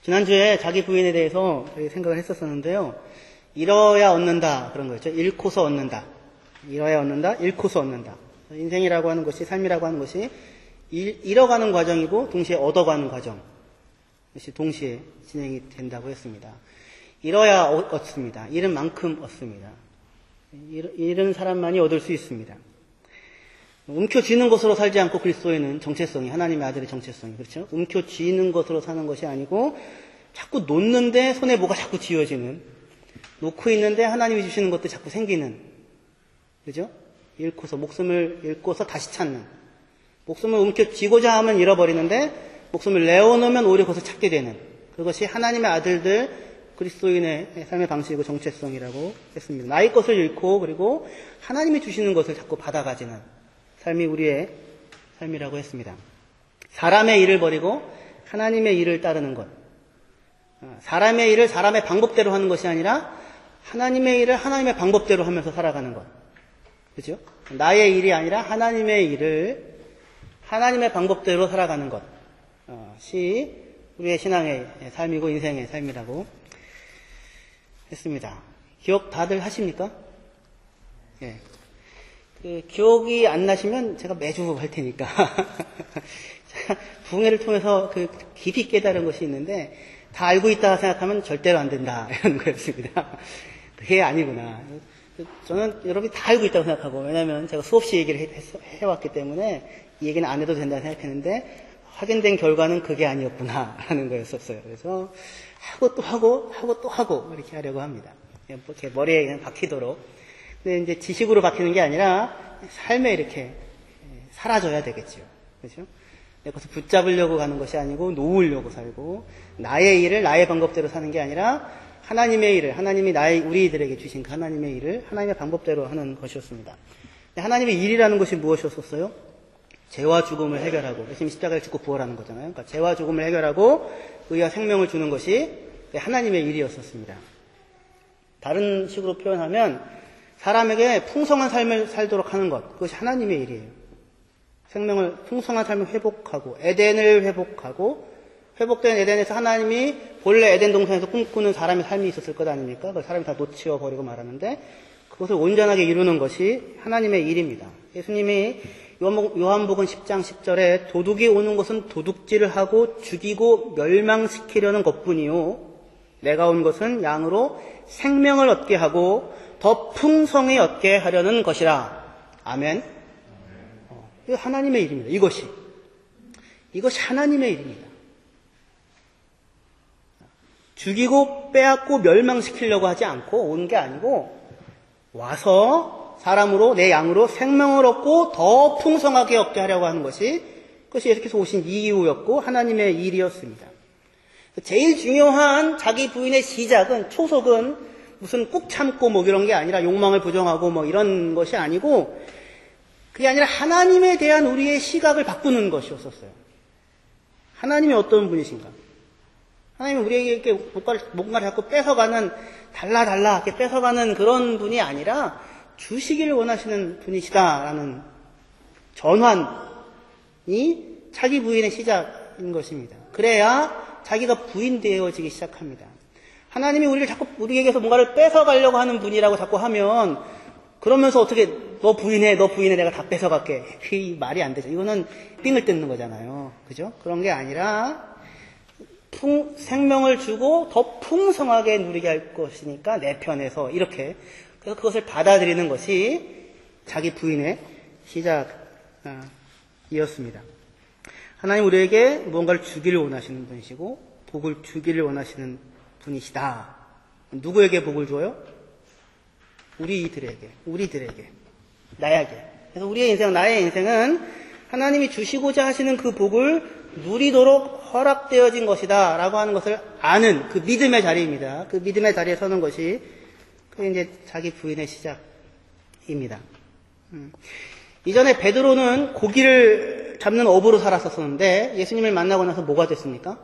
지난주에 자기 부인에 대해서 생각을 했었었는데요. 잃어야 얻는다 그런 거였죠. 잃고서 얻는다. 잃어야 얻는다, 잃고서 얻는다. 인생이라고 하는 것이, 삶이라고 하는 것이 잃어가는 과정이고 동시에 얻어가는 과정. 것이 동시에 진행이 된다고 했습니다. 잃어야 얻습니다. 잃은 만큼 얻습니다. 잃은 사람만이 얻을 수 있습니다. 움켜쥐는 것으로 살지 않고 그리스도인은 정체성이, 하나님의 아들의 정체성이, 그렇죠? 움켜쥐는 것으로 사는 것이 아니고 자꾸 놓는데 손에 뭐가 자꾸 쥐어지는, 놓고 있는데 하나님이 주시는 것도 자꾸 생기는, 그죠? 잃고서, 목숨을 잃고서 다시 찾는, 목숨을 움켜쥐고자 하면 잃어버리는데 목숨을 내어놓으면 오히려 거기서 찾게 되는, 그것이 하나님의 아들들 그리스도인의 삶의 방식이고 정체성이라고 했습니다. 나의 것을 잃고 그리고 하나님이 주시는 것을 자꾸 받아가지는 삶이 우리의 삶이라고 했습니다. 사람의 일을 버리고 하나님의 일을 따르는 것. 사람의 일을 사람의 방법대로 하는 것이 아니라 하나님의 일을 하나님의 방법대로 하면서 살아가는 것. 그죠? 나의 일이 아니라 하나님의 일을 하나님의 방법대로 살아가는 것이 우리의 신앙의 삶이고 인생의 삶이라고 했습니다. 기억 다들 하십니까? 예. 기억이 안 나시면 제가 매주 할 테니까. 부흥회를 통해서 깊이 깨달은 것이 있는데, 다 알고 있다 생각하면 절대로 안 된다. 이런 거였습니다. 그게 아니구나. 저는 여러분이 다 알고 있다고 생각하고, 왜냐면 제가 수없이 얘기를 해왔기 때문에 이 얘기는 안 해도 된다 생각했는데, 확인된 결과는 그게 아니었구나. 라는 거였었어요. 그래서 하고 또 하고, 하고 또 하고, 이렇게 하려고 합니다. 이렇게 머리에 그냥 박히도록. 근데 이제 지식으로 바뀌는 게 아니라 삶에 이렇게 사라져야 되겠죠. 그렇죠? 내 것을 붙잡으려고 가는 것이 아니고 놓으려고 살고, 나의 일을 나의 방법대로 사는 게 아니라 하나님의 일을, 하나님이 우리들에게 주신 그 하나님의 일을 하나님의 방법대로 하는 것이었습니다. 하나님의 일이라는 것이 무엇이었었어요? 죄와 죽음을 해결하고, 예수님이 십자가를 짓고 부활하는 거잖아요. 그러니까 죄와 죽음을 해결하고 의와 생명을 주는 것이 하나님의 일이었었습니다. 다른 식으로 표현하면 사람에게 풍성한 삶을 살도록 하는 것, 그것이 하나님의 일이에요. 생명을, 풍성한 삶을 회복하고, 에덴을 회복하고, 회복된 에덴에서 하나님이 본래 에덴 동산에서 꿈꾸는 사람의 삶이 있었을 것 아닙니까? 그 사람이 다 놓치워버리고 말하는데, 그것을 온전하게 이루는 것이 하나님의 일입니다. 예수님이 요한복음 10장 10절에 도둑이 오는 것은 도둑질을 하고 죽이고 멸망시키려는 것뿐이요, 내가 온 것은 양으로 생명을 얻게 하고 더 풍성히 얻게 하려는 것이라. 아멘. 이거 하나님의 일입니다. 이것이 하나님의 일입니다. 죽이고 빼앗고 멸망시키려고 하지 않고 온 게 아니고, 와서 사람으로, 내 양으로 생명을 얻고 더 풍성하게 얻게 하려고 하는 것이, 그것이 예수께서 오신 이유였고 하나님의 일이었습니다. 제일 중요한 자기 부인의 시작은, 초석은 무슨 꾹 참고 뭐 이런 게 아니라 욕망을 부정하고 뭐 이런 것이 아니고, 그게 아니라 하나님에 대한 우리의 시각을 바꾸는 것이었었어요. 하나님이 어떤 분이신가? 하나님은 우리에게 이렇게 뭔가를 자꾸 뺏어가는, 달라 이렇게 뺏어가는 그런 분이 아니라 주시기를 원하시는 분이시다라는 전환이 자기 부인의 시작인 것입니다. 그래야 자기가 부인 되어지기 시작합니다. 하나님이 우리를 자꾸 우리에게서 뭔가를 뺏어가려고 하는 분이라고 자꾸 하면, 그러면서 어떻게 너 부인해 내가 다 뺏어갈게, 그 말이 안 되죠. 이거는 삥을 뜯는 거잖아요. 그죠? 그런 게 아니라 생명을 주고 더 풍성하게 누리게 할 것이니까 내 편에서, 이렇게. 그래서 그것을 받아들이는 것이 자기 부인의 시작이었습니다. 하나님 우리에게 무언가를 주기를 원하시는 분이시고 복을 주기를 원하시는 분이시다. 누구에게 복을 줘요? 우리들에게, 나에게. 그래서 우리의 인생, 나의 인생은 하나님이 주시고자 하시는 그 복을 누리도록 허락되어진 것이다 라고 하는 것을 아는 그 믿음의 자리입니다. 그 믿음의 자리에 서는 것이 그게 이제 자기 부인의 시작입니다. 이전에 베드로는 고기를 잡는 어부로 살았었는데 예수님을 만나고 나서 뭐가 됐습니까?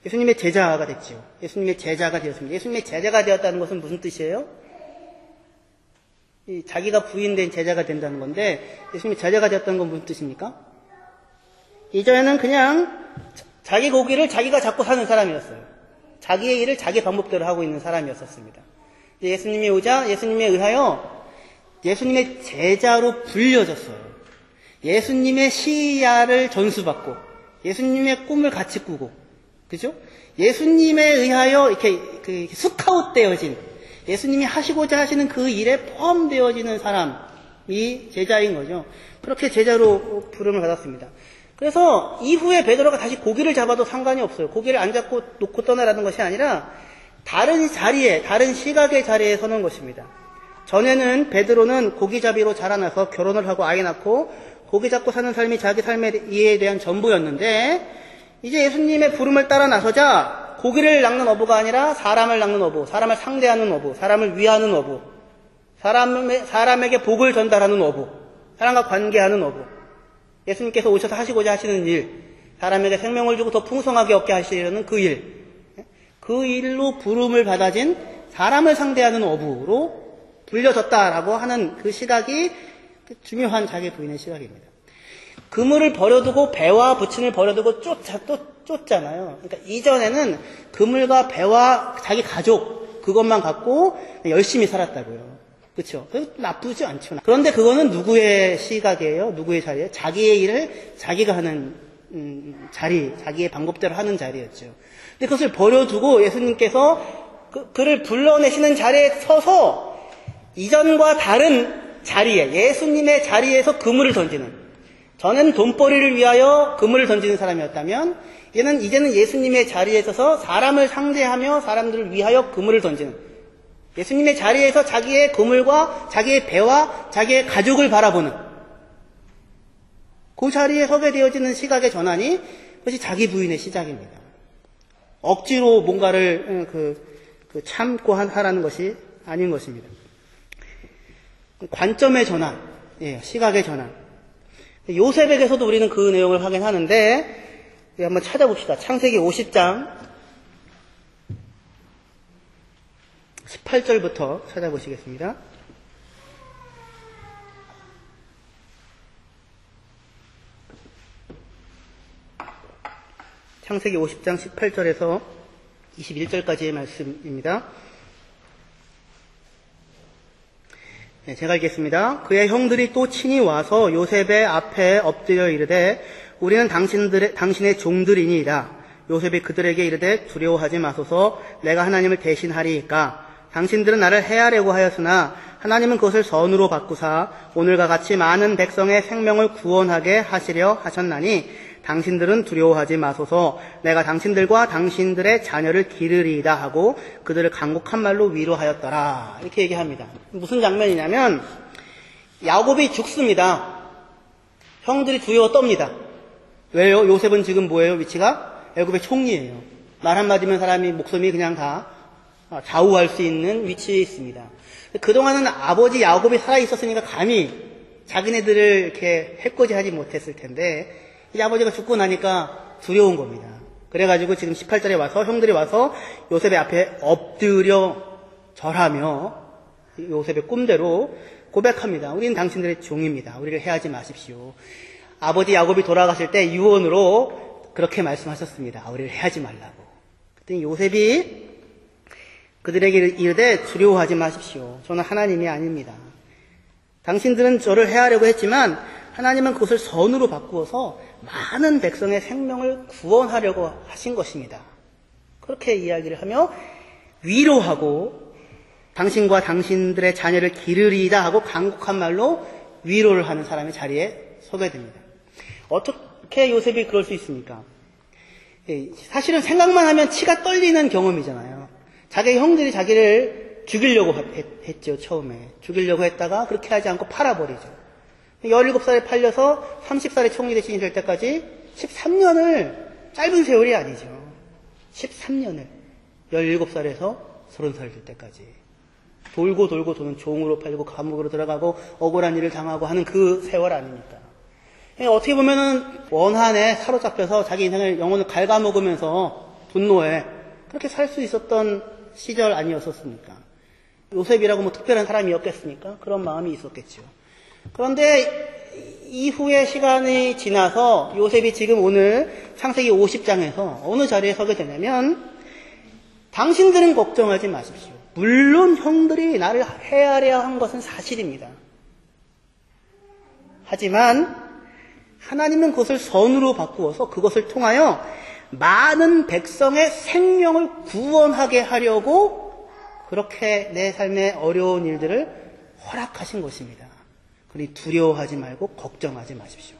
예수님의 제자가 됐죠. 예수님의 제자가 되었습니다. 예수님의 제자가 되었다는 것은 무슨 뜻이에요? 자기가 부인된 제자가 된다는 건데, 예수님이 제자가 되었다는 건 무슨 뜻입니까? 이전에는 그냥 자기 고기를 자기가 잡고 사는 사람이었어요. 자기의 일을 자기 방법대로 하고 있는 사람이었었습니다. 예수님이 오자 예수님에 의하여 예수님의 제자로 불려졌어요. 예수님의 시야를 전수받고 예수님의 꿈을 같이 꾸고, 그죠? 예수님에 의하여 이렇게 스카웃 되어진, 예수님이 하시고자 하시는 그 일에 포함되어지는 사람이 제자인 거죠. 그렇게 제자로 부름을 받았습니다. 그래서 이후에 베드로가 다시 고기를 잡아도 상관이 없어요. 고기를 안 잡고 놓고 떠나라는 것이 아니라 다른 자리에, 다른 시각의 자리에 서는 것입니다. 전에는 베드로는 고기잡이로 자라나서 결혼을 하고 아이 낳고 고기 잡고 사는 삶이 자기 삶에 대한 전부였는데, 이제 예수님의 부름을 따라 나서자 고기를 낚는 어부가 아니라 사람을 낚는 어부, 사람을 상대하는 어부, 사람을 위하는 어부, 사람에게 복을 전달하는 어부, 사람과 관계하는 어부, 예수님께서 오셔서 하시고자 하시는 일, 사람에게 생명을 주고 더 풍성하게 얻게 하시려는 그 일, 그 일로 부름을 받아진 사람을 상대하는 어부로 불려졌다라고 하는 그 시각이 중요한 자기 부인의 시각입니다. 그물을 버려두고 배와 부친을 버려두고 쫓잖아요. 그러니까 이전에는 그물과 배와 자기 가족 그것만 갖고 열심히 살았다고요. 그렇죠? 나쁘지 않죠. 그런데 그거는 누구의 시각이에요? 누구의 자리예요? 자기의 일을 자기가 하는 자리, 자기의 방법대로 하는 자리였죠. 근데 그것을 버려두고 예수님께서 그를 불러내시는 자리에 서서 이전과 다른 자리에, 예수님의 자리에서 그물을 던지는, 전에는 돈벌이를 위하여 그물을 던지는 사람이었다면 이제는 예수님의 자리에 서서 사람을 상대하며 사람들을 위하여 그물을 던지는, 예수님의 자리에서 자기의 그물과 자기의 배와 자기의 가족을 바라보는 그 자리에 서게 되어지는 시각의 전환이 그것이 자기 부인의 시작입니다. 억지로 뭔가를 참고 하라는 것이 아닌 것입니다. 관점의 전환, 시각의 전환. 요셉에게서도 우리는 그 내용을 확인하는데, 한번 찾아봅시다. 창세기 50장 18절부터 찾아보시겠습니다. 창세기 50장 18절에서 21절까지의 말씀입니다. 제가 읽겠습니다. 그의 형들이 또 친히 와서 요셉의 앞에 엎드려 이르되 우리는 당신의 종들이니이다. 요셉이 그들에게 이르되 두려워하지 마소서, 내가 하나님을 대신하리이까. 당신들은 나를 해하려고 하였으나 하나님은 그것을 선으로 바꾸사 오늘과 같이 많은 백성의 생명을 구원하게 하시려 하셨나니 당신들은 두려워하지 마소서, 내가 당신들과 당신들의 자녀를 기르리이다 하고 그들을 간곡한 말로 위로하였더라. 이렇게 얘기합니다. 무슨 장면이냐면 야곱이 죽습니다. 형들이 두려워 떱니다. 왜요? 요셉은 지금 뭐예요? 위치가 애굽의 총리예요. 말 한마디면 사람이 목숨이 그냥 다 좌우할 수 있는 위치에 있습니다. 그동안은 아버지 야곱이 살아있었으니까 감히 자기네들을 이렇게 해코지하지 못했을 텐데 이제 아버지가 죽고 나니까 두려운 겁니다. 그래가지고 지금 18절에 와서 형들이 와서 요셉의 앞에 엎드려 절하며 요셉의 꿈대로 고백합니다. 우리는 당신들의 종입니다. 우리를 해하지 마십시오. 아버지 야곱이 돌아가실 때 유언으로 그렇게 말씀하셨습니다. 우리를 해하지 말라고. 그랬더니 요셉이 그들에게 이르되 두려워하지 마십시오. 저는 하나님이 아닙니다. 당신들은 저를 해하려고 했지만 하나님은 그것을 선으로 바꾸어서 많은 백성의 생명을 구원하려고 하신 것입니다. 그렇게 이야기를 하며 위로하고 당신과 당신들의 자녀를 기르리이다 하고 간곡한 말로 위로를 하는 사람의 자리에 서게 됩니다. 어떻게 요셉이 그럴 수 있습니까? 사실은 생각만 하면 치가 떨리는 경험이잖아요. 자기 형들이 자기를 죽이려고 했죠. 처음에 죽이려고 했다가 그렇게 하지 않고 팔아버리죠. 17살에 팔려서 30살에 총리 대신이 될 때까지 13년을, 짧은 세월이 아니죠. 13년을 17살에서 30살 될 때까지 돌고 도는 종으로 팔고 감옥으로 들어가고 억울한 일을 당하고 하는 그 세월 아닙니까? 어떻게 보면은 원한에 사로잡혀서 자기 인생을, 영혼을 갉아먹으면서 분노에 그렇게 살 수 있었던 시절 아니었었습니까? 요셉이라고 뭐 특별한 사람이었겠습니까? 그런 마음이 있었겠죠. 그런데 이후의 시간이 지나서 요셉이 지금 오늘 창세기 50장에서 어느 자리에 서게 되냐면 당신들은 걱정하지 마십시오. 물론 형들이 나를 헤아려 한 것은 사실입니다. 하지만 하나님은 그것을 선으로 바꾸어서 그것을 통하여 많은 백성의 생명을 구원하게 하려고 그렇게 내 삶의 어려운 일들을 허락하신 것입니다. 그러니 두려워하지 말고 걱정하지 마십시오.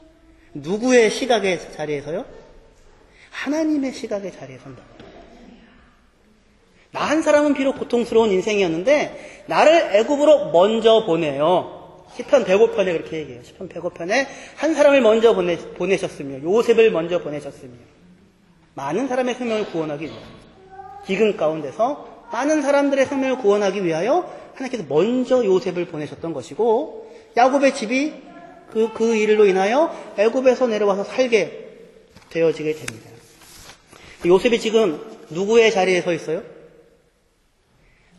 누구의 시각의 자리에서요? 하나님의 시각의 자리에 선다. 나 한 사람은 비록 고통스러운 인생이었는데 나를 애굽으로 먼저 보내요. 시편 105편에 그렇게 얘기해요. 시편 105편에 한 사람을 먼저 보내셨으며 요셉을 먼저 보내셨으며 많은 사람의 생명을 구원하기 위하여 기근 가운데서 많은 사람들의 생명을 구원하기 위하여 하나님께서 먼저 요셉을 보내셨던 것이고 야곱의 집이 그 일로 인하여 애굽에서 내려와서 살게 되어지게 됩니다. 요셉이 지금 누구의 자리에 서 있어요?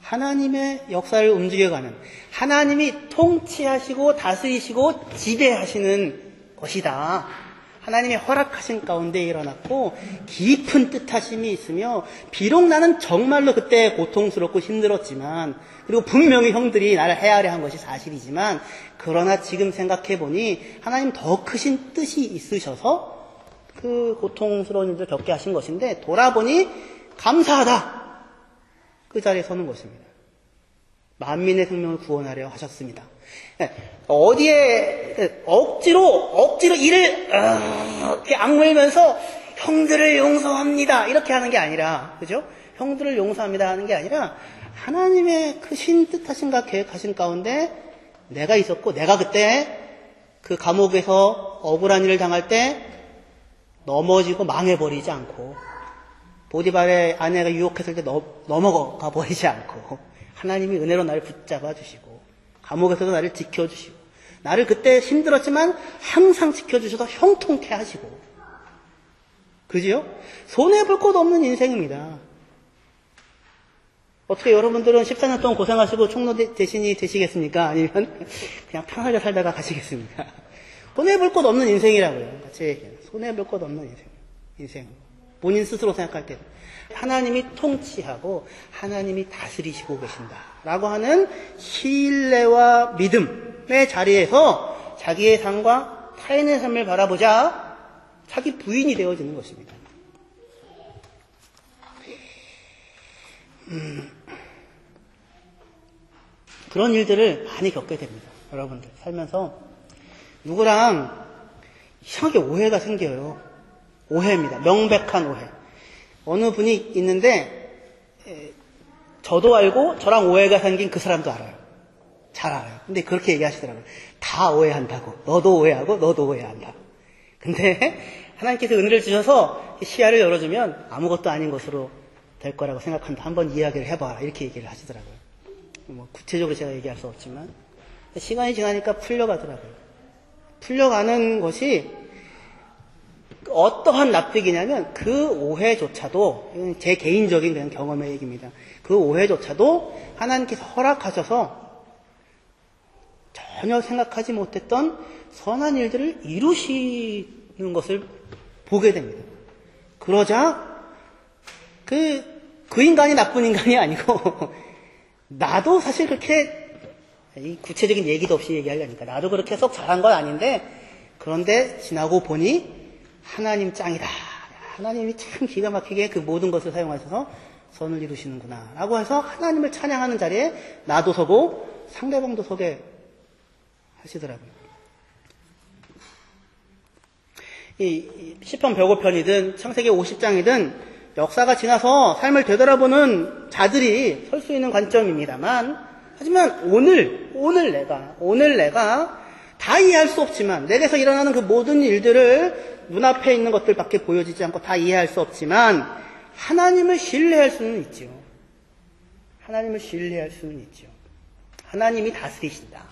하나님의 역사를 움직여가는 하나님이 통치하시고 다스리시고 지배하시는 것이다. 하나님의 허락하신 가운데 일어났고 깊은 뜻하심이 있으며 비록 나는 정말로 그때 고통스럽고 힘들었지만 그리고 분명히 형들이 나를 헤아려 한 것이 사실이지만 그러나 지금 생각해보니 하나님 더 크신 뜻이 있으셔서 그 고통스러운 일을 겪게 하신 것인데 돌아보니 감사하다. 그 자리에 서는 것입니다. 만민의 생명을 구원하려 하셨습니다. 어디에 억지로 이를 이렇게 악물면서 형들을 용서합니다 이렇게 하는 게 아니라, 그죠? 형들을 용서합니다 하는 게 아니라 하나님의 크신 뜻하신가 계획하신 가운데 내가 있었고 내가 그때 그 감옥에서 억울한 일을 당할 때 넘어지고 망해버리지 않고 보디발의 아내가 유혹했을 때 넘어가 버리지 않고 하나님이 은혜로 나를 붙잡아 주시고 감옥에서도 나를 지켜주시고 나를 그때 힘들었지만 항상 지켜주셔서 형통케 하시고 그죠? 손해볼 것 없는 인생입니다. 어떻게 여러분들은 14년 동안 고생하시고 총로 대신이 되시겠습니까? 아니면 그냥 편하게 살다가 가시겠습니까? 손해볼 것 없는 인생이라고요. 같이 얘기해요. 손해볼 것 없는 인생. 본인 스스로 생각할 때 하나님이 통치하고 하나님이 다스리시고 계신다라고 하는 신뢰와 믿음의 자리에서 자기의 삶과 타인의 삶을 바라보자 자기 부인이 되어지는 것입니다. 그런 일들을 많이 겪게 됩니다. 여러분들 살면서 누구랑 이상하게 오해가 생겨요. 오해입니다. 명백한 오해. 어느 분이 있는데 저도 알고 저랑 오해가 생긴 그 사람도 알아요. 잘 알아요. 근데 그렇게 얘기하시더라고요. 다 오해한다고. 너도 오해하고 너도 오해한다. 근데 하나님께서 은혜를 주셔서 시야를 열어주면 아무것도 아닌 것으로 될 거라고 생각한다. 한번 이야기를 해봐라. 이렇게 얘기를 하시더라고요. 뭐 구체적으로 제가 얘기할 수 없지만 시간이 지나니까 풀려가더라고요. 풀려가는 것이 어떠한 납득이냐면 그 오해조차도 이건 제 개인적인 그냥 경험의 얘기입니다. 그 오해조차도 하나님께서 허락하셔서 전혀 생각하지 못했던 선한 일들을 이루시는 것을 보게 됩니다. 그러자 그 인간이 나쁜 인간이 아니고 나도 사실 그렇게 이 구체적인 얘기도 없이 얘기하려니까 나도 그렇게 썩 잘한 건 아닌데 그런데 지나고 보니 하나님 짱이다. 하나님이 참 기가 막히게 그 모든 것을 사용하셔서 선을 이루시는구나 라고 해서 하나님을 찬양하는 자리에 나도 서고 상대방도 서게 하시더라고요. 이 시편 105편이든 창세기 50장이든 역사가 지나서 삶을 되돌아보는 자들이 설 수 있는 관점입니다만 하지만 오늘 내가 다 이해할 수 없지만 내게서 일어나는 그 모든 일들을 눈앞에 있는 것들밖에 보여지지 않고 다 이해할 수 없지만 하나님을 신뢰할 수는 있죠. 하나님을 신뢰할 수는 있죠. 하나님이 다스리신다.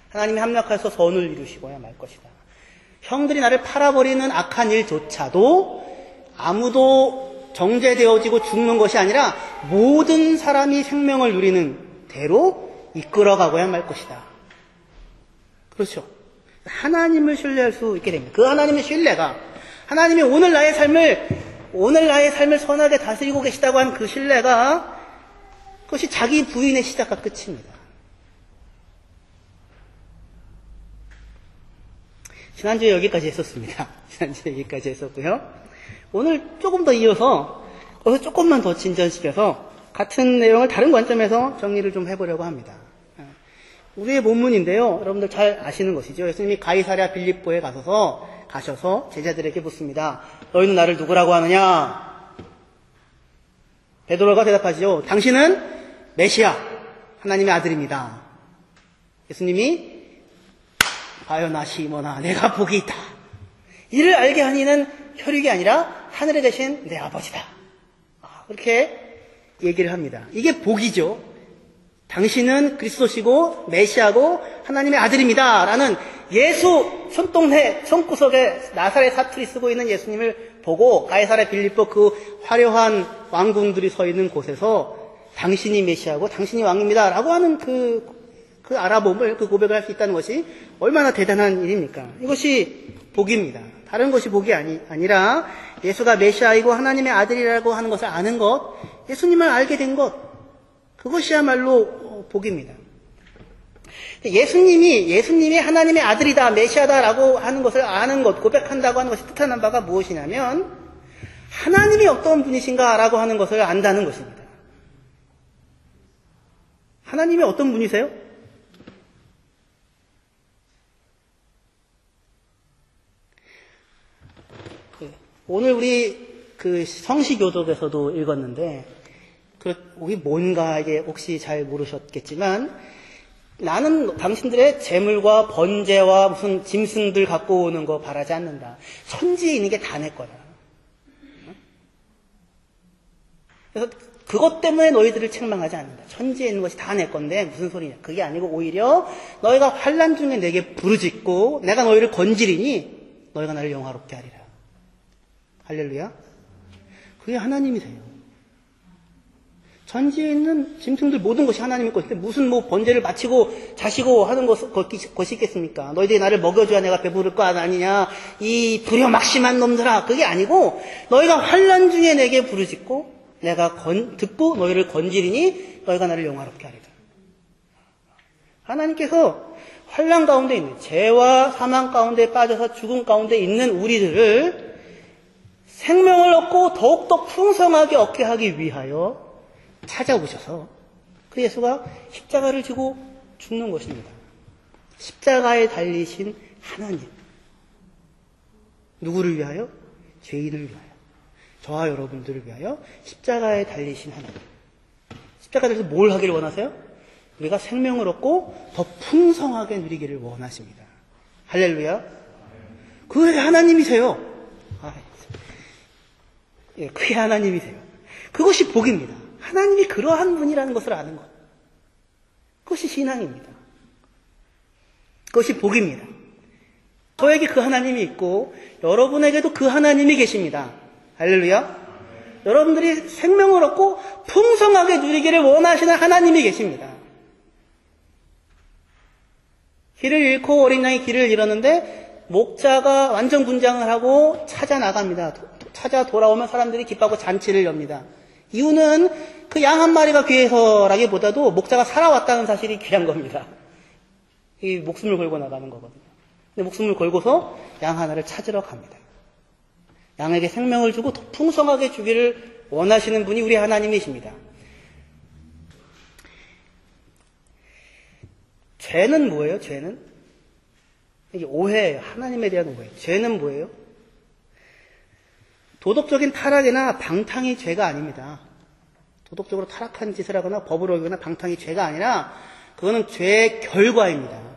하나님이 합력하셔서 선을 이루시고야 말 것이다. 형들이 나를 팔아버리는 악한 일조차도 아무도 정죄되어지고 죽는 것이 아니라 모든 사람이 생명을 누리는 대로 이끌어가고야 말 것이다. 그렇죠. 하나님을 신뢰할 수 있게 됩니다. 그 하나님의 신뢰가 하나님이 오늘 나의 삶을 선하게 다스리고 계시다고 한 그 신뢰가 그것이 자기 부인의 시작과 끝입니다. 지난주에 여기까지 했었습니다. 지난주에 여기까지 했었고요. 오늘 조금 더 이어서 거기서 조금만 더 진전시켜서 같은 내용을 다른 관점에서 정리를 좀 해보려고 합니다. 우리의 본문인데요. 여러분들 잘 아시는 것이죠. 예수님이 가이사랴 빌립보에 가셔서 제자들에게 묻습니다. 너희는 나를 누구라고 하느냐? 베드로가 대답하시죠. 당신은 메시아, 하나님의 아들입니다. 예수님이 바요나 시모나 내가 복이 있다. 이를 알게 한 이는 혈육이 아니라 하늘에 계신 내 아버지다. 그렇게 얘기를 합니다. 이게 복이죠. 당신은 그리스도시고 메시아고 하나님의 아들입니다. 라는 예수 손동네 손구석에 나사렛 사투리 쓰고 있는 예수님을 보고 가이사랴 빌립보 그 화려한 왕궁들이 서 있는 곳에서 당신이 메시아고 당신이 왕입니다. 라고 하는 그 알아봄을, 그 고백을 할 수 있다는 것이 얼마나 대단한 일입니까? 이것이 복입니다. 다른 것이 복이 아니라 예수가 메시아이고 하나님의 아들이라고 하는 것을 아는 것, 예수님을 알게 된 것, 그것이야말로 복입니다. 예수님이 하나님의 아들이다, 메시아다라고 하는 것을 아는 것, 고백한다고 하는 것이 뜻하는 바가 무엇이냐면 하나님이 어떤 분이신가라고 하는 것을 안다는 것입니다. 하나님이 어떤 분이세요? 오늘 우리 그 성시교독에서도 읽었는데, 그게 뭔가 이게 혹시 잘 모르셨겠지만, 나는 당신들의 재물과 번제와 무슨 짐승들 갖고 오는 거 바라지 않는다. 천지에 있는 게 다 내 거다. 그래서 그것 때문에 너희들을 책망하지 않는다. 천지에 있는 것이 다 내 건데 무슨 소리냐. 그게 아니고 오히려 너희가 환난 중에 내게 부르짖고 내가 너희를 건지리니 너희가 나를 영화롭게 하리라. 할렐루야. 그게 하나님이세요. 천지에 있는 짐승들 모든 것이 하나님의 것인데 무슨 번제를 바치고 자시고 하는 것이 있겠습니까? 너희들이 나를 먹여줘야 내가 배부를 거 아니냐. 이 불효막심한 놈들아. 그게 아니고 너희가 환난 중에 내게 부르짖고 내가 듣고 너희를 건지리니 너희가 나를 영화롭게 하리라. 하나님께서 환난 가운데 있는 죄와 사망 가운데 빠져서 죽음 가운데 있는 우리들을 생명을 얻고 더욱더 풍성하게 얻게 하기 위하여 찾아오셔서 그 예수가 십자가를 지고 죽는 것입니다. 십자가에 달리신 하나님. 누구를 위하여? 죄인을 위하여. 저와 여러분들을 위하여 십자가에 달리신 하나님. 십자가에 달려서 뭘 하기를 원하세요? 우리가 생명을 얻고 더 풍성하게 누리기를 원하십니다. 할렐루야. 그게 하나님이세요. 그게 하나님이세요. 그것이 복입니다. 하나님이 그러한 분이라는 것을 아는 것. 그것이 신앙입니다. 그것이 복입니다. 저에게 그 하나님이 있고 여러분에게도 그 하나님이 계십니다. 할렐루야. 여러분들이 생명을 얻고 풍성하게 누리기를 원하시는 하나님이 계십니다. 길을 잃고 어린 양이 길을 잃었는데 목자가 완전 분장을 하고 찾아 나갑니다. 찾아 돌아오면 사람들이 기뻐하고 잔치를 엽니다. 이유는 그 양 한 마리가 귀해서라기보다도 목자가 살아왔다는 사실이 귀한 겁니다. 이 목숨을 걸고 나가는 거거든요. 근데 목숨을 걸고서 양 하나를 찾으러 갑니다. 양에게 생명을 주고 더 풍성하게 주기를 원하시는 분이 우리 하나님이십니다. 죄는 뭐예요? 죄는? 이게 오해예요. 하나님에 대한 오해. 죄는 뭐예요? 도덕적인 타락이나 방탕이 죄가 아닙니다. 도덕적으로 타락한 짓을 하거나 법을 어기거나 방탕이 죄가 아니라 그거는 죄의 결과입니다.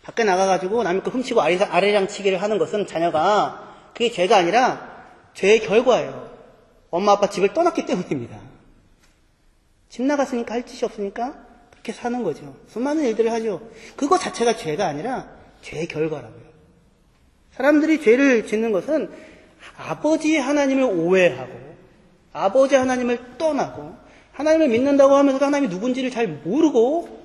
밖에 나가가지고 남의 거 훔치고 아래장치기를 하는 것은 자녀가 그게 죄가 아니라 죄의 결과예요. 엄마 아빠 집을 떠났기 때문입니다. 집 나갔으니까 할 짓이 없으니까 그렇게 사는 거죠. 수많은 일들을 하죠. 그거 자체가 죄가 아니라 죄의 결과라고요. 사람들이 죄를 짓는 것은 아버지 하나님을 오해하고 아버지 하나님을 떠나고 하나님을 믿는다고 하면서도 하나님이 누군지를 잘 모르고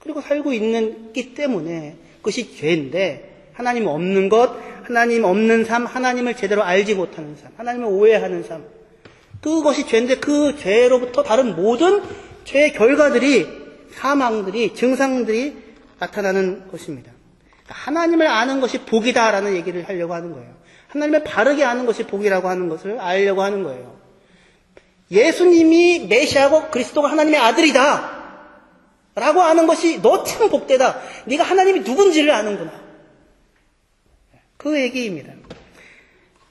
그리고 살고 있기 때문에 그것이 죄인데, 하나님 없는 것, 하나님 없는 삶, 하나님을 제대로 알지 못하는 삶, 하나님을 오해하는 삶, 그것이 죄인데 그 죄로부터 다른 모든 죄의 결과들이, 사망들이, 증상들이 나타나는 것입니다. 하나님을 아는 것이 복이다라는 얘기를 하려고 하는 거예요. 하나님을 바르게 아는 것이 복이라고 하는 것을 알려고 하는 거예요. 예수님이 메시아고 그리스도가 하나님의 아들이다 라고 아는 것이 너 참 복되다. 네가 하나님이 누군지를 아는구나. 그 얘기입니다.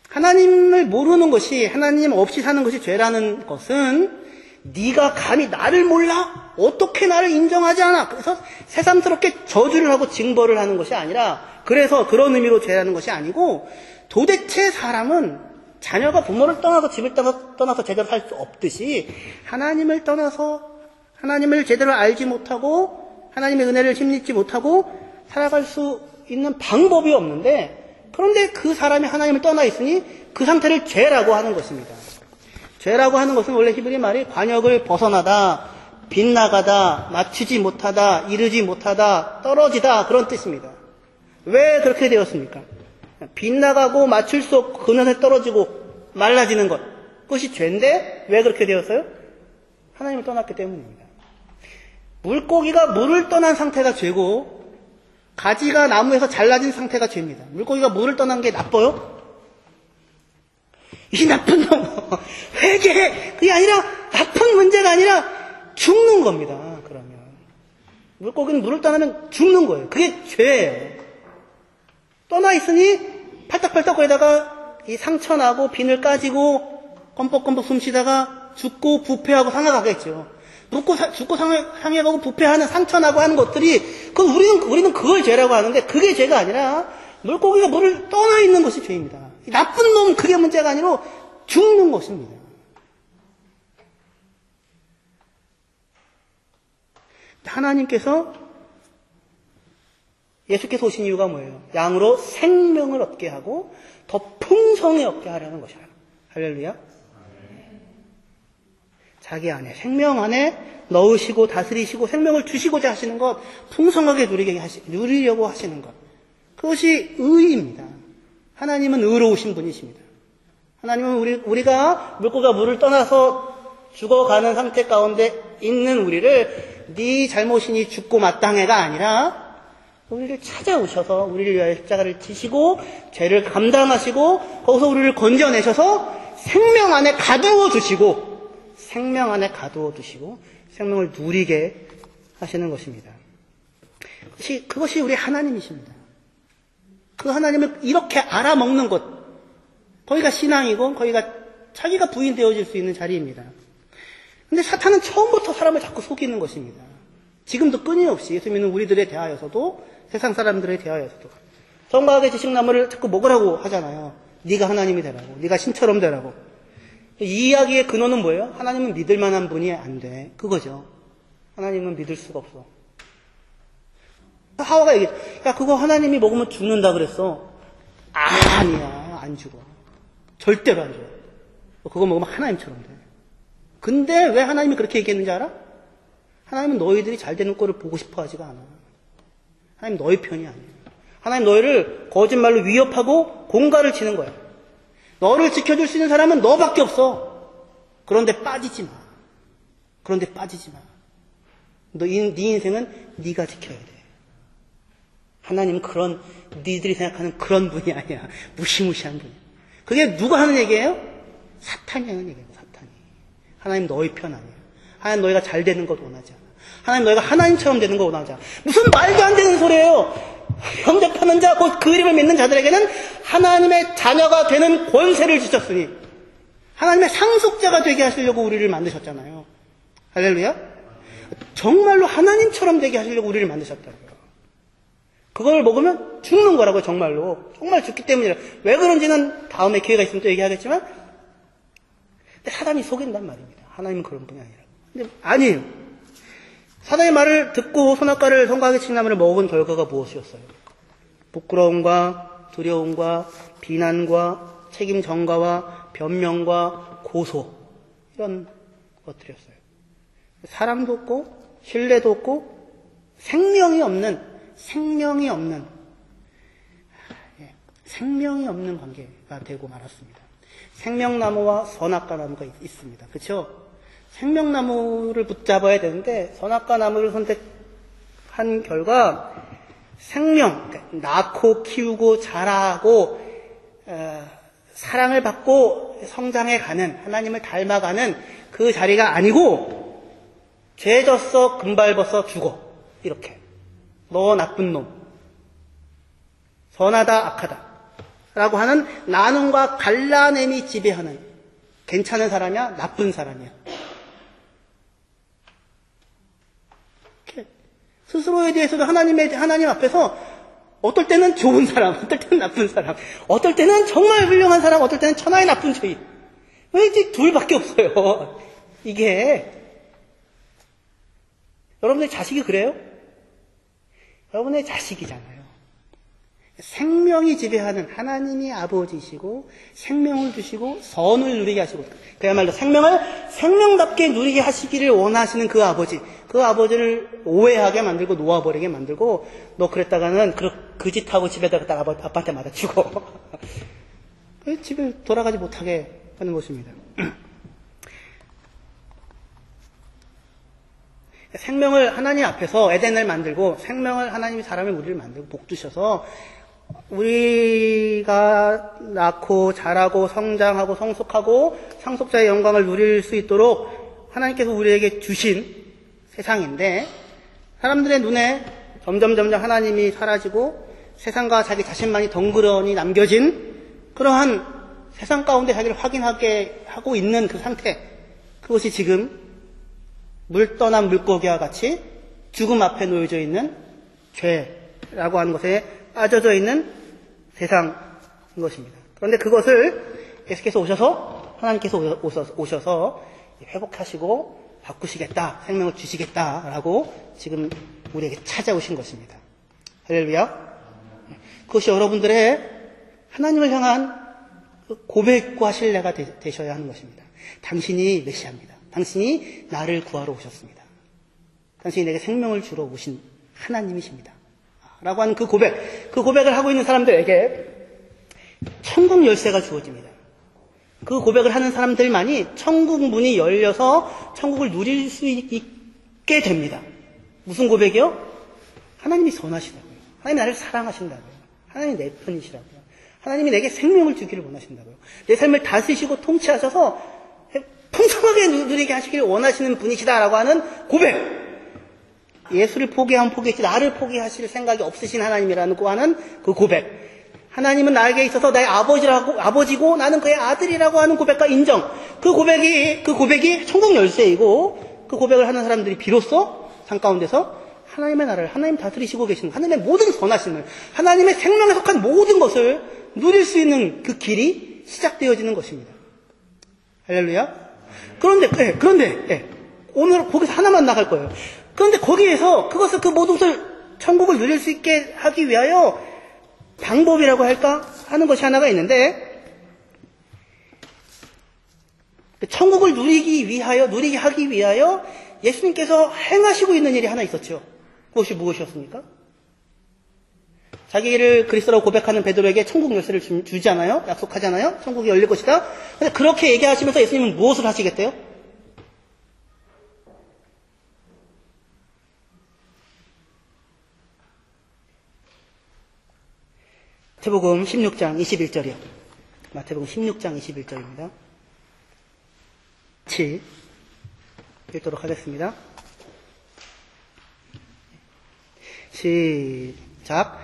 하나님을 모르는 것이, 하나님 없이 사는 것이 죄라는 것은 네가 감히 나를 몰라? 어떻게 나를 인정하지 않아? 그래서 새삼스럽게 저주를 하고 징벌을 하는 것이 아니라, 그래서 그런 의미로 죄라는 것이 아니고, 도대체 사람은 자녀가 부모를 떠나서 집을 떠나서 제대로 살 수 없듯이 하나님을 떠나서 하나님을 제대로 알지 못하고 하나님의 은혜를 힘입지 못하고 살아갈 수 있는 방법이 없는데, 그런데 그 사람이 하나님을 떠나 있으니 그 상태를 죄라고 하는 것입니다. 죄라고 하는 것은 원래 히브리 말이 관역을 벗어나다, 빗나가다, 맞추지 못하다, 이르지 못하다, 떨어지다, 그런 뜻입니다. 왜 그렇게 되었습니까? 빗나가고 맞출 수 없고 그늘에 떨어지고 말라지는 것, 그것이 죄인데 왜 그렇게 되었어요? 하나님을 떠났기 때문입니다. 물고기가 물을 떠난 상태가 죄고 가지가 나무에서 잘라진 상태가 죄입니다. 물고기가 물을 떠난 게 나빠요? 이 나쁜 놈, 회개해! 그게 아니라, 나쁜 문제가 아니라 죽는 겁니다. 그러면 물고기는 물을 떠나면 죽는 거예요. 그게 죄예요. 떠나 있으니 팔딱팔딱 거기다가 이 상처나고 비늘 까지고 껌뻑껌뻑 숨쉬다가 죽고 부패하고 상해가겠죠. 죽고 상해가고 부패하는, 상처나고 하는 것들이, 우리는 그걸 죄라고 하는데, 그게 죄가 아니라 물고기가 물을 떠나 있는 것이 죄입니다. 나쁜 놈, 그게 문제가 아니라 죽는 것입니다. 하나님께서, 예수께서 오신 이유가 뭐예요? 양으로 생명을 얻게 하고 더 풍성히 얻게 하려는 것이에요. 할렐루야. 자기 안에, 생명 안에 넣으시고 다스리시고 생명을 주시고자 하시는 것, 풍성하게 누리려고 하시는 것, 그것이 의입니다. 하나님은 의로우신 분이십니다. 하나님은 우리가 물고기가 물을 떠나서 죽어가는 상태 가운데 있는 우리를 네 잘못이니 죽고 마땅해가 아니라 우리를 찾아오셔서 우리를 위하여 십자가를 지시고 죄를 감당하시고 거기서 우리를 건져내셔서 생명 안에 가두어 두시고 생명을 누리게 하시는 것입니다. 그것이 우리 하나님이십니다. 그 하나님을 이렇게 알아먹는 것, 거기가 신앙이고 거기가 자기가 부인되어질 수 있는 자리입니다. 근데 사탄은 처음부터 사람을 자꾸 속이는 것입니다. 지금도 끊임없이 예수 믿는 우리들에 대하여서도, 세상 사람들에 대하여서도 성과학의 지식나무를 자꾸 먹으라고 하잖아요. 네가 하나님이 되라고, 네가 신처럼 되라고. 이 이야기의 근원은 뭐예요? 하나님은 믿을 만한 분이 안 돼, 그거죠. 하나님은 믿을 수가 없어. 하와가 얘기했죠. 야, 그거 하나님이 먹으면 죽는다 그랬어. 아니야, 안 죽어. 절대로 안 죽어. 그거 먹으면 하나님처럼 돼. 근데 왜 하나님이 그렇게 얘기했는지 알아? 하나님은 너희들이 잘 되는 꼴을 보고 싶어 하지가 않아. 하나님 너희 편이 아니에요. 하나님 너희를 거짓말로 위협하고 공갈을 치는 거야. 너를 지켜줄 수 있는 사람은 너밖에 없어. 그런데 빠지지 마. 네 인생은 네가 지켜야 돼. 하나님은 그런, 니들이 생각하는 그런 분이 아니야. 무시무시한 분이야. 그게 누가 하는 얘기예요? 사탄이 하는 얘기예요. 사탄이. 하나님 너희 편 아니야. 하나님 너희가 잘 되는 것 원하지 않아. 하나님 너희가 하나님처럼 되는 것 원하지 않아. 무슨 말도 안 되는 소리예요. 영접하는 자, 곧 그 이름을 믿는 자들에게는 하나님의 자녀가 되는 권세를 주셨으니 하나님의 상속자가 되게 하시려고 우리를 만드셨잖아요. 할렐루야. 정말로 하나님처럼 되게 하시려고 우리를 만드셨다고요. 그걸 먹으면 죽는 거라고요. 정말로. 정말 죽기 때문이라. 왜 그런지는 다음에 기회가 있으면 또 얘기하겠지만, 근데 사단이 속인단 말입니다. 하나님은 그런 분이 아니라. 근데 아니에요. 사단의 말을 듣고 선악과를 성과하게 칭나무를 먹은 결과가 무엇이었어요? 부끄러움과 두려움과 비난과 책임 전가와 변명과 고소, 이런 것들이었어요. 사랑도 없고 신뢰도 없고 생명이 없는 관계가 되고 말았습니다. 생명나무와 선악과 나무가 있습니다. 그렇죠? 생명나무를 붙잡아야 되는데 선악과 나무를 선택한 결과 생명, 그러니까 낳고 키우고 자라고 사랑을 받고 성장해가는, 하나님을 닮아가는 그 자리가 아니고 죄 졌어, 금발 벗어, 죽어. 이렇게. 너 나쁜 놈. 선하다, 악하다. 라고 하는 나눔과 갈라냄이 지배하는, 괜찮은 사람이야, 나쁜 사람이야. 이렇게 스스로에 대해서도 하나님 앞에서 어떨 때는 좋은 사람, 어떨 때는 나쁜 사람, 어떨 때는 정말 훌륭한 사람, 어떨 때는 천하의 나쁜 죄인. 왜 이제 둘밖에 없어요? 이게. 여러분의 자식이 그래요? 여러분의 자식이잖아요. 생명이 지배하는 하나님이 아버지시고 생명을 주시고 선을 누리게 하시고 그야말로 생명답게 누리게 하시기를 원하시는 그 아버지를 오해하게 만들고 놓아버리게 만들고 너 그랬다가는 그 짓하고 집에다가 아빠한테 맞아 죽어. 집에 돌아가지 못하게 하는 것입니다. 생명을 하나님 앞에서 에덴을 만들고 생명을 하나님이 사람의 우리를 만들고 복 주셔서 우리가 낳고 자라고 성장하고 성숙하고 상속자의 영광을 누릴 수 있도록 하나님께서 우리에게 주신 세상인데 사람들의 눈에 점점 하나님이 사라지고 세상과 자기 자신만이 덩그러니 남겨진 그러한 세상 가운데 자기를 확인하게 하고 있는 그 상태, 그것이 지금 물 떠난 물고기와 같이 죽음 앞에 놓여져 있는 죄라고 하는 것에 빠져져 있는 세상인 것입니다. 그런데 그것을 예수께서 하나님께서 오셔서 회복하시고 바꾸시겠다, 생명을 주시겠다라고 지금 우리에게 찾아오신 것입니다. 할렐루야. 그것이 여러분들의 하나님을 향한 고백과 신뢰가 되셔야 하는 것입니다. 당신이 메시아입니다. 당신이 나를 구하러 오셨습니다. 당신이 내게 생명을 주러 오신 하나님이십니다. 라고 하는 그 고백을 하고 있는 사람들에게 천국 열쇠가 주어집니다. 그 고백을 하는 사람들만이 천국 문이 열려서 천국을 누릴 수 있게 됩니다. 무슨 고백이요? 하나님이 선하시다고요. 하나님이 나를 사랑하신다고요. 하나님이 내 편이시라고요. 하나님이 내게 생명을 주기를 원하신다고요. 내 삶을 다스리시고 통치하셔서 풍성하게 누리게 하시기를 원하시는 분이시다라고 하는 고백. 예수를 포기하면 포기했지 나를 포기하실 생각이 없으신 하나님이라는 그 고백. 하나님은 나에게 있어서 나의 아버지고 나는 그의 아들이라고 하는 고백과 인정. 그 고백이 천국 열쇠이고 그 고백을 하는 사람들이 비로소 삶 가운데서 하나님의 나라를 하나님 다스리시고 계시는 하나님의 모든 선하심을 하나님의 생명에 속한 모든 것을 누릴 수 있는 그 길이 시작되어지는 것입니다. 할렐루야. 그런데 오늘 거기서 하나만 나갈 거예요. 그런데 거기에서 그 모든 것을 천국을 누릴 수 있게 하기 위하여 방법이라고 할까 하는 것이 하나가 있는데 천국을 누리게 하기 위하여 예수님께서 행하시고 있는 일이 하나 있었죠. 그것이 무엇이었습니까? 자기를 그리스도라고 고백하는 베드로에게 천국 열쇠를 주잖아요. 약속하잖아요. 천국이 열릴 것이다. 근데 그렇게 얘기하시면서 예수님은 무엇을 하시겠대요? 마태복음 16장 21절이요. 마태복음 16장 21절입니다. 같이 읽도록 하겠습니다. 시작.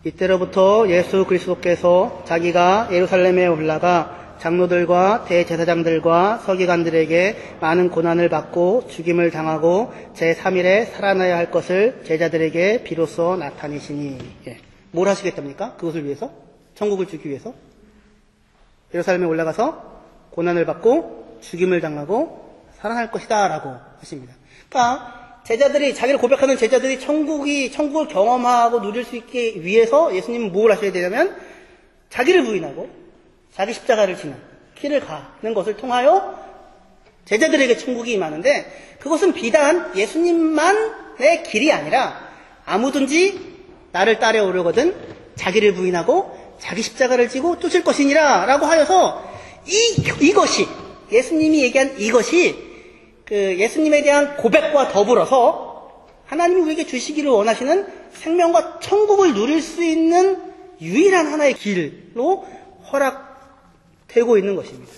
이때로부터 예수 그리스도께서 자기가 예루살렘에 올라가 장로들과 대제사장들과 서기관들에게 많은 고난을 받고 죽임을 당하고 제3일에 살아나야 할 것을 제자들에게 비로소 나타내시니. 뭘 하시겠답니까? 그것을 위해서? 천국을 주기 위해서? 예루살렘에 올라가서 고난을 받고 죽임을 당하고 살아날 것이다 라고 하십니다. 그러니까 자기를 고백하는 제자들이 천국을 경험하고 누릴 수 있게 위해서 예수님은 뭘 하셔야 되냐면 자기를 부인하고 자기 십자가를 지는 길을 가는 것을 통하여 제자들에게 천국이 임하는데 그것은 비단 예수님만의 길이 아니라 아무든지 나를 따라오려거든 자기를 부인하고 자기 십자가를 지고 쫓을 것이니라 라고 하여서 이것이 예수님이 얘기한 이것이 그 예수님에 대한 고백과 더불어서 하나님이 우리에게 주시기를 원하시는 생명과 천국을 누릴 수 있는 유일한 하나의 길로 허락되고 있는 것입니다.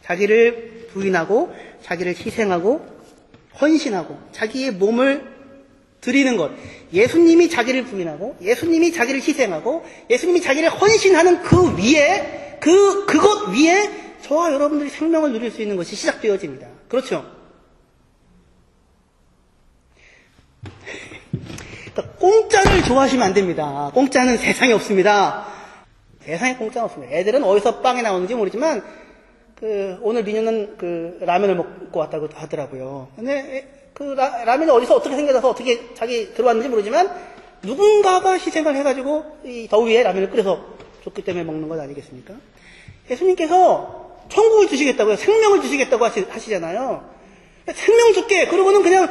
자기를 부인하고 자기를 희생하고 헌신하고 자기의 몸을 드리는 것. 예수님이 자기를 부인하고 예수님이 자기를 희생하고 예수님이 자기를 헌신하는 그 위에 그것 위에 저와 여러분들이 생명을 누릴 수 있는 것이 시작되어집니다. 그렇죠? 그러니까 공짜를 좋아하시면 안 됩니다. 공짜는 세상에 없습니다. 세상에 공짜는 없습니다. 애들은 어디서 빵이 나오는지 모르지만 오늘 민유는 라면을 먹고 왔다고 하더라고요. 근데 라면이 어디서 어떻게 생겨서 어떻게 자기 들어왔는지 모르지만 누군가가 희생을 해가지고 이 더위에 라면을 끓여서 줬기 때문에 먹는 것 아니겠습니까? 예수님께서 천국을 주시겠다고요. 생명을 주시겠다고 하시잖아요. 생명 줄게. 그러고는 그냥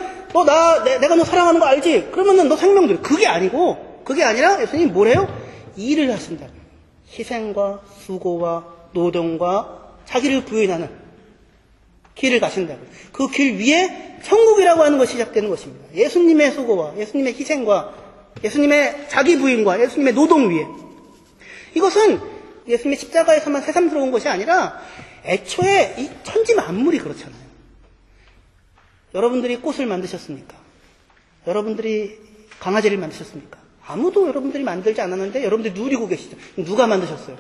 내가 너 사랑하는 거 알지? 그러면은 너 생명 줄. 그게 아니라 예수님이 뭐래요? 일을 하신다. 희생과 수고와 노동과 자기를 부인하는 길을 가신다고. 그 길 위에 천국이라고 하는 것이 시작되는 것입니다. 예수님의 수고와 예수님의 희생과 예수님의 자기 부인과 예수님의 노동 위에. 이것은 예수님의 십자가에서만 새삼스러운 것이 아니라 애초에 이 천지 만물이 그렇잖아요. 여러분들이 꽃을 만드셨습니까? 여러분들이 강아지를 만드셨습니까? 아무도 여러분들이 만들지 않았는데 여러분들이 누리고 계시죠. 누가 만드셨어요?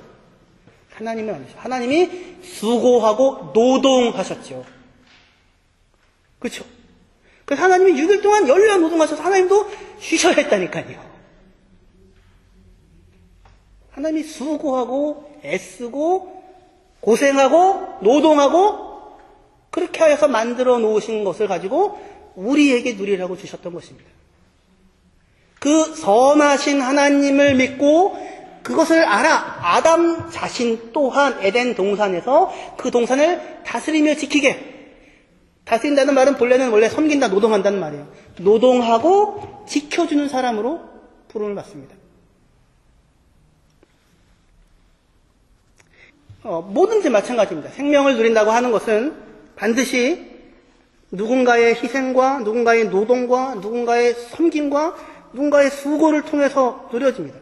하나님이 만드셨어요. 하나님이 수고하고 노동하셨죠. 그렇죠? 그래서 하나님이 6일 동안 열려 노동하셔서 하나님도 쉬셔야 했다니까요. 하나님이 수고하고 애쓰고 고생하고 노동하고 그렇게 하여서 만들어 놓으신 것을 가지고 우리에게 누리라고 주셨던 것입니다. 그 선하신 하나님을 믿고 그것을 알아 아담 자신 또한 에덴 동산에서 그 동산을 다스리며 지키게. 다스린다는 말은 본래는 원래 섬긴다, 노동한다는 말이에요. 노동하고 지켜주는 사람으로 부름을 받습니다. 뭐든지 마찬가지입니다. 생명을 누린다고 하는 것은 반드시 누군가의 희생과 누군가의 노동과 누군가의 섬김과 누군가의 수고를 통해서 누려집니다.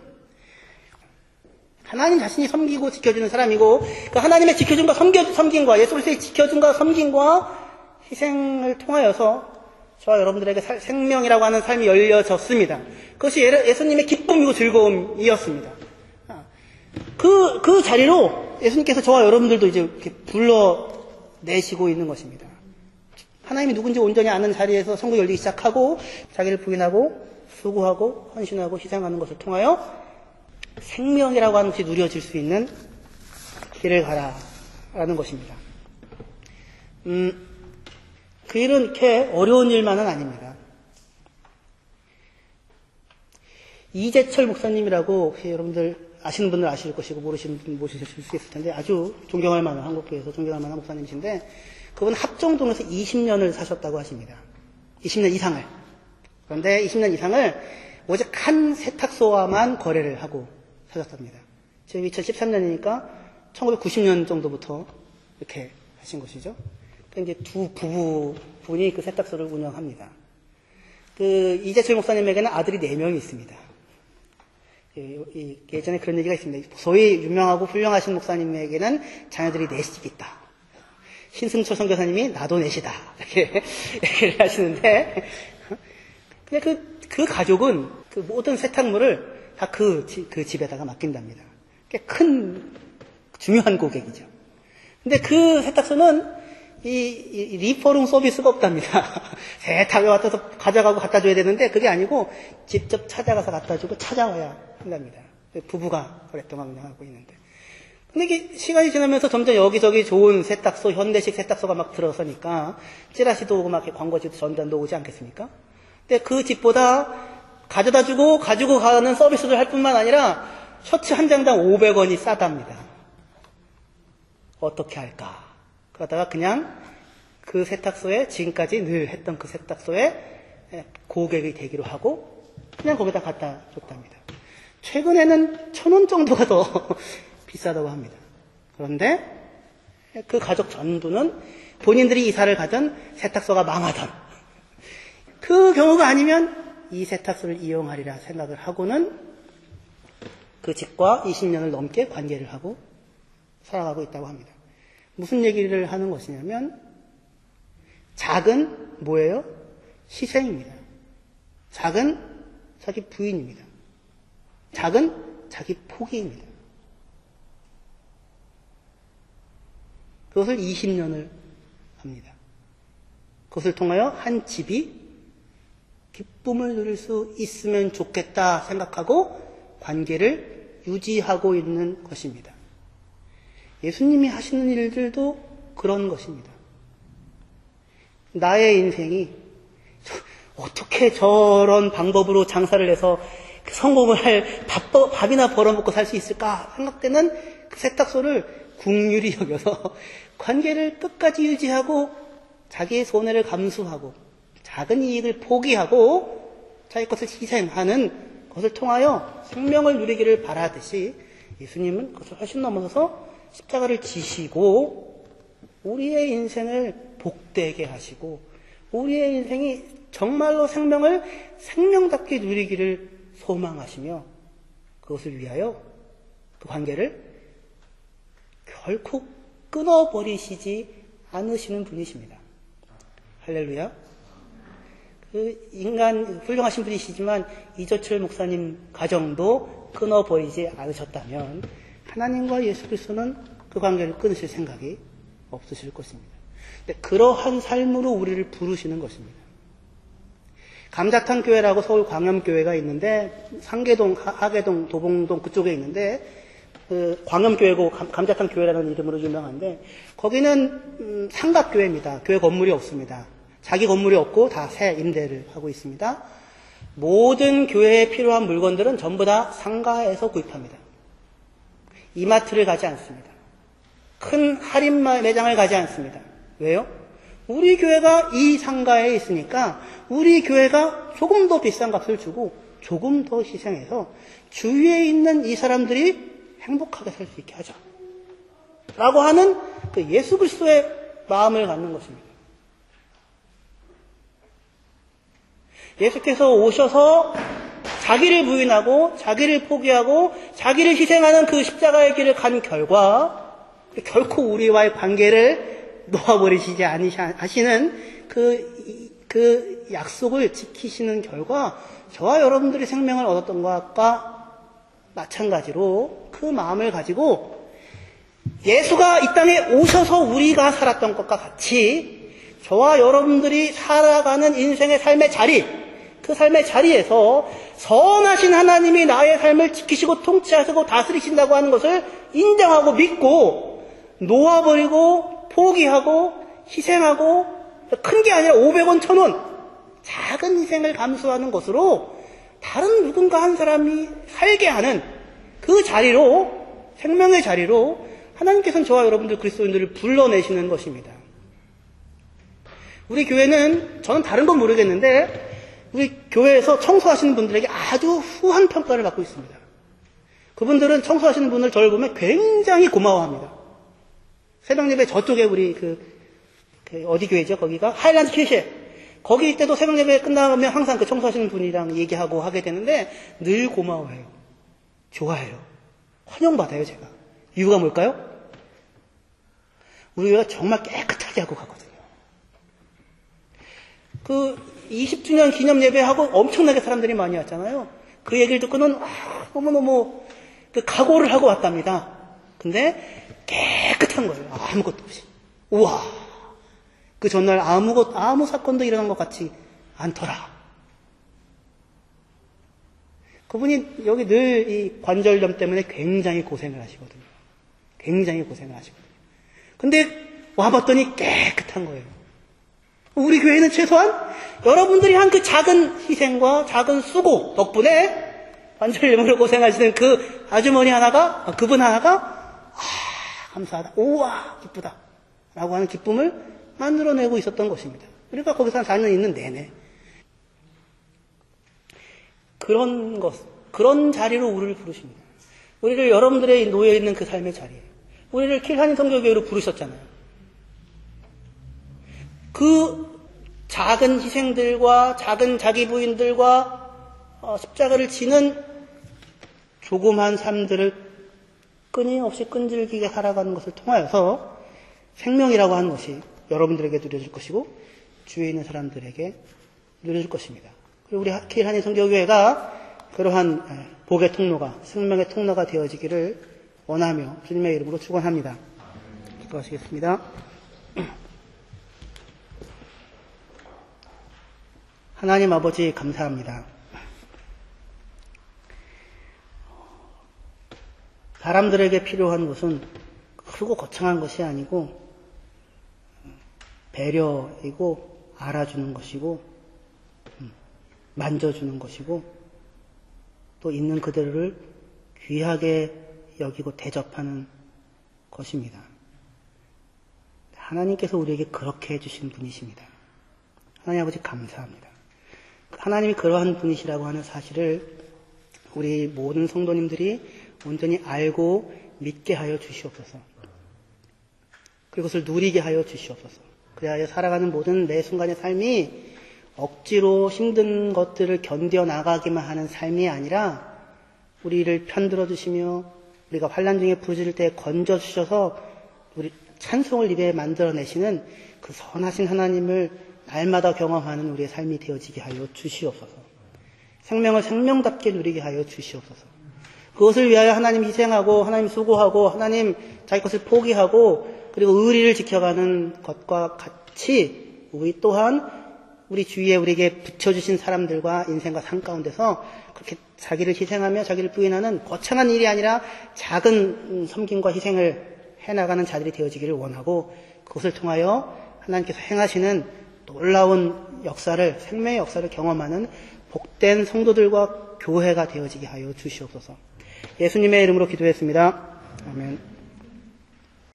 하나님 자신이 섬기고 지켜주는 사람이고 그 하나님의 지켜준과 섬김과 예수 그리스도의 지켜준과 섬김과 희생을 통하여서 저와 여러분들에게 생명이라고 하는 삶이 열려졌습니다. 그것이 예수님의 기쁨이고 즐거움이었습니다. 그 자리로 예수님께서 저와 여러분들도 이제 이렇게 불러내시고 있는 것입니다. 하나님이 누군지 온전히 아는 자리에서 천국이 열리기 시작하고 자기를 부인하고 수고하고 헌신하고 희생하는 것을 통하여 생명이라고 하는 것이 누려질 수 있는 길을 가라라는 것입니다. 그 일은 이렇게 어려운 일만은 아닙니다. 이재철 목사님이라고 혹시 여러분들 아시는 분들 아실 것이고 모르시는 분 모르실 수 있을 텐데 아주 존경할 만한 한국교회에서 존경할 만한 목사님이신데 그분은 합정동에서 20년을 사셨다고 하십니다. 20년 이상을. 그런데 20년 이상을 오직 한 세탁소와만 거래를 하고 사셨답니다. 지금 2013년이니까 1990년 정도부터 이렇게 하신 것이죠. 이제 두 부부분이 그 세탁소를 운영합니다. 이재철 목사님에게는 아들이 4명이 있습니다. 예전에 그런 얘기가 있습니다. 소위 유명하고 훌륭하신 목사님에게는 자녀들이 4씩 있다. 신승철 선교사님이 나도 4이다. 이렇게 얘기를 하시는데, 근데 그 가족은 그 모든 세탁물을 다 그 집에다가 맡긴답니다. 꽤 큰, 중요한 고객이죠. 근데 그 세탁소는 이 리퍼룸 서비스가 없답니다. 세탁에 맡아서 가져가고 갖다 줘야 되는데 그게 아니고 직접 찾아가서 갖다 주고 찾아와야 한답니다. 부부가 오랫동안 운영하고 있는데. 근데 이게 시간이 지나면서 점점 여기저기 좋은 세탁소, 현대식 세탁소가 막 들어서니까 찌라시도 오고 막 광고지도 전단도 오지 않겠습니까? 근데 그 집보다 가져다 주고 가지고 가는 서비스를 할 뿐만 아니라 셔츠 한 장당 500원이 싸답니다. 어떻게 할까? 그러다가 그냥 그 세탁소에 지금까지 늘 했던 그 세탁소에 고객이 되기로 하고 그냥 거기다 갖다 줬답니다. 최근에는 1,000원 정도가 더 비싸다고 합니다. 그런데 그 가족 전부는 본인들이 이사를 가든 세탁소가 망하던 그 경우가 아니면 이 세탁소를 이용하리라 생각을 하고는 그 집과 20년을 넘게 관계를 하고 살아가고 있다고 합니다. 무슨 얘기를 하는 것이냐면 작은 뭐예요? 희생입니다. 작은 자기 부인입니다. 작은 자기 포기입니다. 그것을 20년을 합니다. 그것을 통하여 한 집이 기쁨을 누릴 수 있으면 좋겠다 생각하고 관계를 유지하고 있는 것입니다. 예수님이 하시는 일들도 그런 것입니다. 나의 인생이 어떻게 저런 방법으로 장사를 해서 성공을 할 밥이나 벌어먹고 살 수 있을까 생각되는 그 세탁소를 긍휼히 여겨서 관계를 끝까지 유지하고 자기의 손해를 감수하고 작은 이익을 포기하고 자기 것을 희생하는 것을 통하여 생명을 누리기를 바라듯이 예수님은 그것을 훨씬 넘어서서 십자가를 지시고 우리의 인생을 복되게 하시고 우리의 인생이 정말로 생명을 생명답게 누리기를 소망하시며 그것을 위하여 그 관계를 결코 끊어버리시지 않으시는 분이십니다. 할렐루야. 그 인간 훌륭하신 분이시지만 이조철 목사님 가정도 끊어버리지 않으셨다면 하나님과 예수 그리스도는 그 관계를 끊으실 생각이 없으실 것입니다. 근데 그러한 삶으로 우리를 부르시는 것입니다. 감자탕 교회라고 서울 광염교회가 있는데 상계동, 하계동, 도봉동 그쪽에 있는데 그 광염교회고 감자탕 교회라는 이름으로 유명한데 거기는 상가교회입니다. 교회 건물이 없습니다. 자기 건물이 없고 다 새 임대를 하고 있습니다. 모든 교회에 필요한 물건들은 전부 다 상가에서 구입합니다. 이마트를 가지 않습니다. 큰 할인 매장을 가지 않습니다. 왜요? 우리 교회가 이 상가에 있으니까 우리 교회가 조금 더 비싼 값을 주고 조금 더 희생해서 주위에 있는 이 사람들이 행복하게 살 수 있게 하자. 라고 하는 그 예수 그리스도의 마음을 갖는 것입니다. 예수께서 오셔서 자기를 부인하고 자기를 포기하고 자기를 희생하는 그 십자가의 길을 간 결과 결코 우리와의 관계를 놓아버리시지 않으시는 그 약속을 지키시는 결과 저와 여러분들이 생명을 얻었던 것과 마찬가지로 그 마음을 가지고 예수가 이 땅에 오셔서 우리가 살았던 것과 같이 저와 여러분들이 살아가는 인생의 삶의 자리, 그 삶의 자리에서 선하신 하나님이 나의 삶을 지키시고 통치하시고 다스리신다고 하는 것을 인정하고 믿고 놓아버리고 포기하고 희생하고 큰 게 아니라 500원, 1000원 작은 희생을 감수하는 것으로 다른 누군가 한 사람이 살게 하는 그 자리로 생명의 자리로 하나님께서는 저와 여러분들 그리스도인들을 불러내시는 것입니다. 우리 교회는 저는 다른 건 모르겠는데 우리 교회에서 청소하시는 분들에게 아주 후한 평가를 받고 있습니다. 그분들은 청소하시는 분을 저를 보면 굉장히 고마워합니다. 새벽예배 저쪽에 우리 어디 교회죠? 거기가 하일랜드 캐시에 거기 때도 새벽예배 끝나면 항상 그 청소하시는 분이랑 얘기하고 하게 되는데 늘 고마워해요. 좋아해요. 환영받아요, 제가. 이유가 뭘까요? 우리 교회가 정말 깨끗하게 하고 가거든요. 그 20주년 기념 예배하고 엄청나게 사람들이 많이 왔잖아요. 그 얘기를 듣고는 너무너무 그 각오를 하고 왔답니다. 근데 깨끗한 거예요. 아무것도 없이. 우와. 그 전날 아무 사건도 일어난 것 같지 않더라. 그분이 여기 늘 이 관절염 때문에 굉장히 고생을 하시거든요. 굉장히 고생을 하시거든요. 근데 와봤더니 깨끗한 거예요. 우리 교회는 최소한 여러분들이 한 그 작은 희생과 작은 수고 덕분에 관절염으로 고생하시는 그 아주머니 하나가, 그분 하나가, 감사하다. 우와, 기쁘다. 라고 하는 기쁨을 만들어내고 있었던 것입니다. 그러니까 거기서 4년 있는 내내. 그런 자리로 우리를 부르십니다. 우리를 여러분들의 놓여있는 그 삶의 자리에, 우리를 킬하니 성교교회로 부르셨잖아요. 그 작은 희생들과 작은 자기 부인들과 십자가를 지는 조그만 삶들을 끊임없이 끈질기게 살아가는 것을 통하여서 생명이라고 하는 것이 여러분들에게 누려질 것이고 주위에 있는 사람들에게 누려질 것입니다. 그리고 우리 킬하니 성교교회가 그러한 복의 통로가, 생명의 통로가 되어지기를 원하며 주님의 이름으로 축원합니다. 기도하시겠습니다. 하나님 아버지 감사합니다. 사람들에게 필요한 것은 크고 거창한 것이 아니고 배려이고 알아주는 것이고 만져주는 것이고 또 있는 그대로를 귀하게 여기고 대접하는 것입니다. 하나님께서 우리에게 그렇게 해주신 분이십니다. 하나님 아버지 감사합니다. 하나님이 그러한 분이시라고 하는 사실을 우리 모든 성도님들이 온전히 알고 믿게 하여 주시옵소서. 그것을 누리게 하여 주시옵소서. 그래야 살아가는 모든 매 순간의 삶이 억지로 힘든 것들을 견뎌 나가기만 하는 삶이 아니라 우리를 편들어 주시며 우리가 환난 중에 부르짖을 때 건져 주셔서 우리 찬송을 입에 만들어내시는 그 선하신 하나님을 날마다 경험하는 우리의 삶이 되어지게 하여 주시옵소서. 생명을 생명답게 누리게 하여 주시옵소서. 그것을 위하여 하나님 희생하고 하나님 수고하고 하나님 자기 것을 포기하고 그리고 의리를 지켜가는 것과 같이 우리 또한 우리 주위에 우리에게 붙여주신 사람들과 인생과 삶 가운데서 그렇게 자기를 희생하며 자기를 부인하는 거창한 일이 아니라 작은 섬김과 희생을 해나가는 자들이 되어지기를 원하고 그것을 통하여 하나님께서 행하시는 놀라운 역사를, 생명의 역사를 경험하는 복된 성도들과 교회가 되어지게 하여 주시옵소서. 예수님의 이름으로 기도했습니다. 아멘.